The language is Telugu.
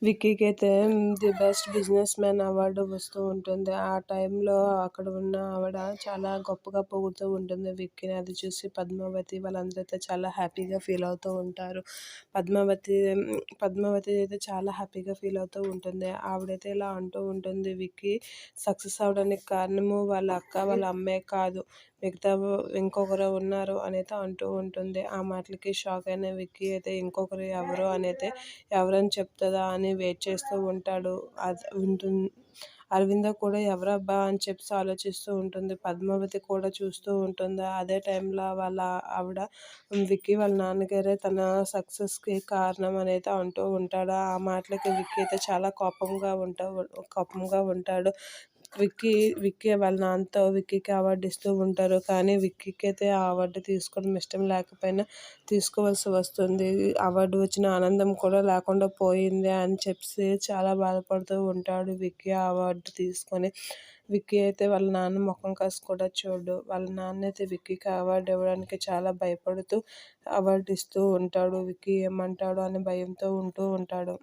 విక్కీకైతే the best business man award వస్తూ ఉంటుంది. ఆ టైంలో అక్కడ ఉన్న ఆవిడ చాలా గొప్పగా పొగుడుతూ ఉంటుంది విక్కీని. అది చూసి పద్మావతి వాళ్ళందరైతే చాలా హ్యాపీగా ఫీల్ అవుతూ ఉంటారు. పద్మావతి అయితే చాలా హ్యాపీగా ఫీల్ అవుతూ ఉంటుంది. ఆవిడైతే ఇలా అంటూ ఉంటుంది, విక్కీ సక్సెస్ అవ్వడానికి కారణము వాళ్ళ అక్క వాళ్ళ అమ్మే కాదు, మిగతా ఇంకొకరు ఉన్నారు అనేది అంటూ ఉంటుంది. ఆ మాటలకి షాక్ అయిన విక్కీ అయితే ఇంకొకరు ఎవరు అనేది ఎవరని చెప్తుందా అని వెయిట్ చేస్తూ ఉంటాడు. అది అరవింద కూడా ఎవరబ్బా అని చెప్పి ఆలోచిస్తూ ఉంటుంది. పద్మావతి కూడా చూస్తూ ఉంటుంది. అదే టైంలో వాళ్ళ ఆవిడ విక్కీ వాళ్ళ నాన్నగారే తన సక్సెస్కి కారణం అనేది అంటూ ఉంటాడు. ఆ మాటలకి విక్కీ అయితే చాలా కోపంగా ఉంటాడు. విక్కీ వాళ్ళ నాన్నతో విక్కీకి అవార్డు ఇస్తూ ఉంటారు. కానీ విక్కీకి అయితే ఆ అవార్డు తీసుకోవడం ఇష్టం లేకపోయినా తీసుకోవాల్సి వస్తుంది. అవార్డు వచ్చిన ఆనందం కూడా లేకుండా పోయింది అని చెప్పి చాలా బాధపడుతూ ఉంటాడు విక్కీ ఆ అవార్డు తీసుకొని. విక్కీ అయితే వాళ్ళ నాన్న ముఖం కాసి కూడా చూడు. వాళ్ళ నాన్న అయితే విక్కీకి అవార్డు ఇవ్వడానికి చాలా భయపడుతూ అవార్డు ఇస్తూ ఉంటాడు. విక్కీ ఏమంటాడో అని భయంతో ఉంటూ ఉంటాడు.